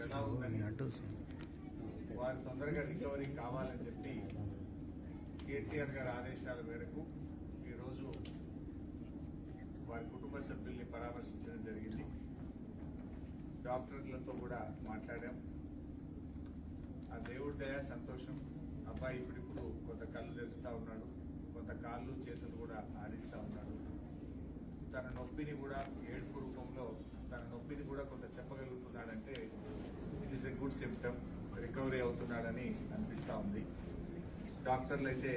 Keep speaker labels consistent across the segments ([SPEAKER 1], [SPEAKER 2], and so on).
[SPEAKER 1] ఎలా ఉందని వారు తొందరగా రికవరీ కావాలని చెప్పి కేసీఆర్ గారి ఆదేశాల మేరకు ఈరోజు వారి కుటుంబ సభ్యుల్ని పరామర్శించడం జరిగింది. డాక్టర్లతో కూడా మాట్లాడాం. ఆ దేవుడి దయ సంతోషం. అబ్బాయి ఇప్పుడిప్పుడు కొంత కళ్ళు తెరుస్తూ ఉన్నాడు, కొంత కాళ్ళు చేతులు కూడా ఆడిస్తూ ఉన్నాడు. తన నొప్పిని కూడా ఏడుపు రూపంలో తన నొప్పిని కూడా కొంత చెప్పగలుగుతున్నాడంటే it is a good symptom. Recovery అవుతున్నాడని అనిపిస్తూ ఉంది. డాక్టర్లు అయితే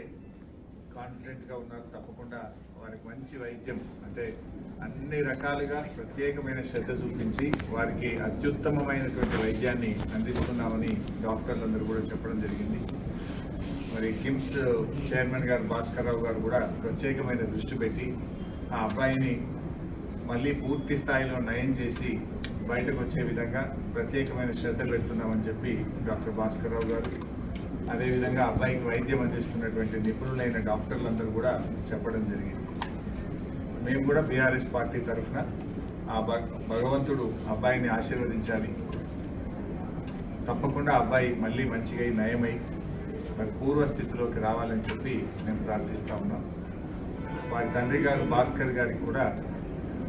[SPEAKER 1] కాన్ఫిడెంట్గా ఉన్నారు. తప్పకుండా వారికి మంచి వైద్యం అంటే అన్ని రకాలుగా ప్రత్యేకమైన శ్రద్ధ చూపించి వారికి అత్యుత్తమమైనటువంటి వైద్యాన్ని అందిస్తున్నామని డాక్టర్లందరూ కూడా చెప్పడం జరిగింది. మరి కిమ్స్ చైర్మన్ గారు భాస్కర్ రావు గారు కూడా ప్రత్యేకమైన దృష్టి పెట్టి ఆ అబ్బాయిని మళ్ళీ పూర్తి స్థాయిలో నయం చేసి బయటకు వచ్చే విధంగా ప్రత్యేకమైన శ్రద్ధ పెడుతున్నామని చెప్పి డాక్టర్ భాస్కర్ రావు గారు, అదేవిధంగా అబ్బాయికి వైద్యం అందిస్తున్నటువంటి నిపుణులైన డాక్టర్లందరూ కూడా చెప్పడం జరిగింది. మేము కూడా బీఆర్ఎస్ పార్టీ తరఫున ఆ భగవంతుడు అబ్బాయిని ఆశీర్వదించాలి. తప్పకుండా అబ్బాయి మళ్ళీ మంచిగా నయమై మరి పూర్వస్థితిలోకి రావాలని చెప్పి మేము ప్రార్థిస్తూ ఉన్నాం. వారి తండ్రి గారు భాస్కర్ గారికి కూడా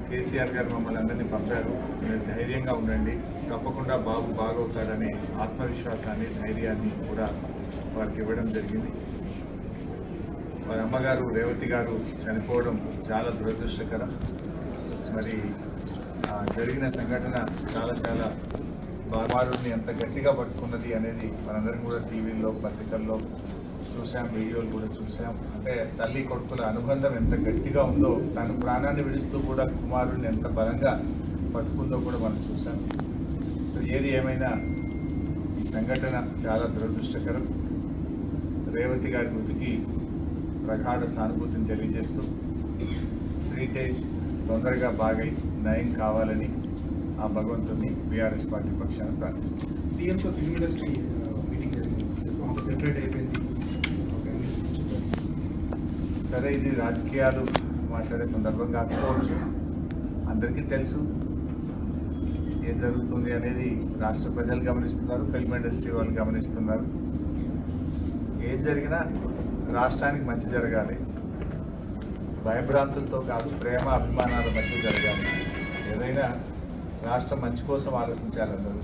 [SPEAKER 1] కేసీఆర్ గారు మమ్మల్ని అందరినీ పంపారు. మీరు ధైర్యంగా ఉండండి, తప్పకుండా బాబు బాగవుతాడనే ఆత్మవిశ్వాసాన్ని ధైర్యాన్ని కూడా వారికి ఇవ్వడం జరిగింది. వారి అమ్మగారు రేవతి గారు చనిపోవడం చాలా దురదృష్టకరం. మరి జరిగిన సంఘటన చాలా బామారుని ఎంత గట్టిగా పట్టుకున్నది అనేది మనందరం కూడా టీవీల్లో పత్రికల్లో చూసాం, వీడియోలు కూడా చూసాం. అంటే తల్లి కొడుకుల అనుబంధం ఎంత గట్టిగా ఉందో, తను ప్రాణాన్ని విడుస్తూ కూడా కుమారుడిని ఎంత బలంగా పట్టుకుందో కూడా మనం చూసాం. సో ఏది ఏమైనా ఈ సంఘటన చాలా దురదృష్టకరం. రేవతి గారి మృతికి ప్రగాఢ సానుభూతిని తెలియజేస్తూ శ్రీతేజ్ తొందరగా బాగై నయం కావాలని ఆ భగవంతుని బీఆర్ఎస్ పార్టీ పక్షాన ప్రార్థిస్తుంది.
[SPEAKER 2] సీఎంతో ఫిల్మ్ ఇండస్ట్రీ మీటింగ్ జరిగింది, సెపరేట్ అయిపోయింది.
[SPEAKER 1] సరే, ఇది రాజకీయాలు మాట్లాడే సందర్భం కాకపోవచ్చు. అందరికీ తెలుసు ఏం జరుగుతుంది అనేది. రాష్ట్ర ప్రజలు గమనిస్తున్నారు, ఫిల్మ్ ఇండస్ట్రీ వాళ్ళు గమనిస్తున్నారు. ఏం జరిగినా రాష్ట్రానికి మంచి జరగాలి, భయభ్రాంతులతో కాదు, ప్రేమ అభిమానాల మధ్య జరగాలి. ఏదైనా రాష్ట్రం మంచి కోసం ఆలోచించాలి. అందరూ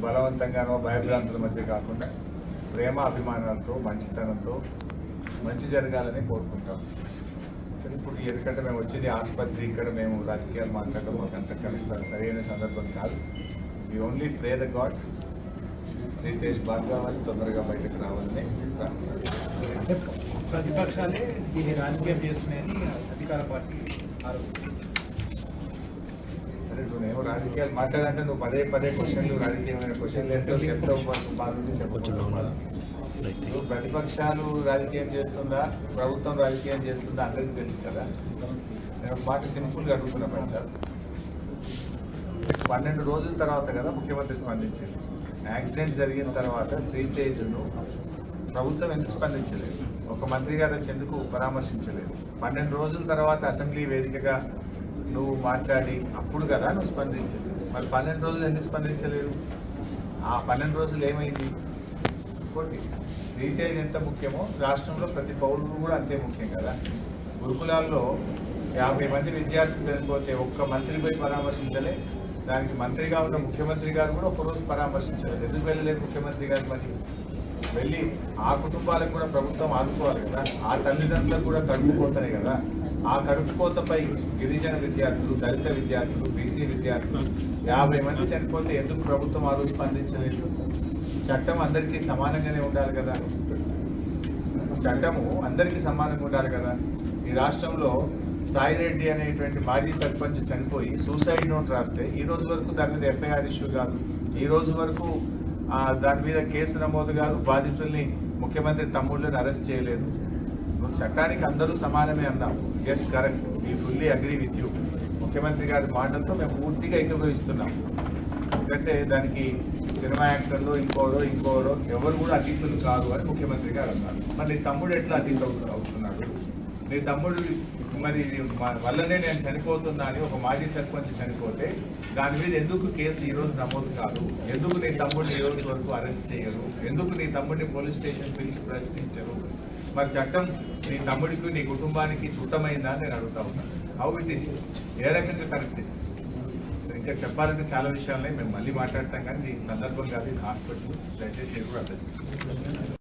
[SPEAKER 1] బలవంతంగానో భయభ్రాంతుల మధ్య కాకుండా ప్రేమ అభిమానాలతో మంచితనంతో మంచి జరగాలని కోరుకుంటాం. సరే, ఇప్పుడు ఎందుకంటే మేము వచ్చింది ఆసుపత్రి, ఇక్కడ మేము రాజకీయాలు మాట్లాడడం మాకు అంత కలుస్తారు సరైన సందర్భం కాదు. We only pray the god Sritej బాగా కావాలి, తొందరగా బయటకు రావాలని ప్రార్థిస్తాం.
[SPEAKER 2] అంటే ప్రతిపక్షాలే దీన్ని రాజకీయం చేస్తున్నాయని అధికార పార్టీ ఆరోపించారు.
[SPEAKER 1] సరే, నువ్వు రాజకీయాలు మాట్లాడంటే నువ్వు పదే క్వశ్చన్లు రాజకీయమైన క్వశ్చన్లు వేస్తావు, చెప్తావు, బాగుంది చెప్పచ్చు. ప్రతిపక్షాలు రాజకీయం చేస్తుందా, ప్రభుత్వం రాజకీయం చేస్తుందా అందరికీ తెలుసు కదా. నేను ఒక మాట సింపుల్గా అడుగుతున్నా సార్. 12 రోజుల తర్వాత కదా ముఖ్యమంత్రి స్పందించింది. యాక్సిడెంట్ జరిగిన తర్వాత శ్రీతేజ్ను ప్రభుత్వం ఎందుకు స్పందించలేదు? ఒక మంత్రి గారు వచ్చి ఎందుకు పరామర్శించలేదు? 12 రోజుల తర్వాత అసెంబ్లీ వేదికగా నువ్వు మాట్లాడి అప్పుడు కదా నువ్వు స్పందించింది. మరి 12 రోజులు ఎందుకు స్పందించలేదు? ఆ 12 రోజులు ఏమైంది? ఇంకోటి, శ్రీతేజ్ ఎంత ముఖ్యమో రాష్ట్రంలో ప్రతి పౌరుడు కూడా అంతే ముఖ్యం కదా. గురుకులాల్లో 50 మంది విద్యార్థులు చనిపోతే ఒక్క మంత్రి పోయి పరామర్శించలే. దానికి మంత్రిగా ఉన్న ముఖ్యమంత్రి గారు కూడా ఒకరోజు పరామర్శించలేదు. ఎందుకు వెళ్ళలేదు ముఖ్యమంత్రి గారు? మరి వెళ్ళి ఆ కుటుంబాలకు కూడా ప్రభుత్వం ఆదుకోవాలి కదా. ఆ తల్లిదండ్రులకు కూడా కడుపు కోతనే కదా. ఆ కడుపు కోతపై గిరిజన విద్యార్థులు, దళిత విద్యార్థులు, బీసీ విద్యార్థులు 50 మంది చనిపోతే ఎందుకు ప్రభుత్వం ఆ రోజు స్పందించలేదు? చట్టం అందరికీ సమానంగానే ఉండాలి కదా. చట్టము అందరికీ సమానంగా ఉండాలి కదా. ఈ రాష్ట్రంలో సాయిరెడ్డి అనేటువంటి మాజీ సర్పంచ్ చనిపోయి సూసైడ్ నోట్ రాస్తే ఈ రోజు వరకు దాని మీద ఎఫ్ఐఆర్ ఇష్యూ కాదు. ఈ రోజు వరకు దాని మీద కేసు నమోదు కాదు. బాధితుల్ని ముఖ్యమంత్రి తమ్ముళ్ళని అరెస్ట్ చేయలేదు. నువ్వు చట్టానికి అందరూ సమానమే అన్నావు. Yes, correct, we fully agree with you. ముఖ్యమంత్రి గారి మాటలతో మేము పూర్తిగా ఏకీభవిస్తున్నాం. ఎందుకంటే దానికి సినిమా యాక్టర్లు ఇంకోరో ఎవరు కూడా అతీతులు కాదు అని ముఖ్యమంత్రి గారు అన్నారు. మరి నీ తమ్ముడు ఎట్లా అతీతు అవుతున్నాడు? నీ తమ్ముడు మరి వల్లనే నేను చనిపోతున్నా అని ఒక మాజీ సర్పంచ్ చనిపోతే దాని మీద ఎందుకు కేసు ఈ రోజు నమోదు కాదు? ఎందుకు నీ తమ్ముడిని ఈ రోజు వరకు అరెస్ట్ చేయరు? ఎందుకు నీ తమ్ముడిని పోలీస్ స్టేషన్ పిలిచి ప్రశ్నించరు? మరి చట్టం నీ తమ్ముడికి నీ కుటుంబానికి చుట్టమైందా అని నేను అడుగుతా ఉన్నాను. హౌ ఇట్ ఈస్, ఏ రకంగా కరెక్ట్? ఇంకా చెప్పాలంటే చాలా విషయాలనే మేము మళ్ళీ మాట్లాడతాం, కానీ ఈ సందర్భం కాదు, హాస్పిటల్ దయచేసి మీరు కూడా అర్థం చేసుకోండి.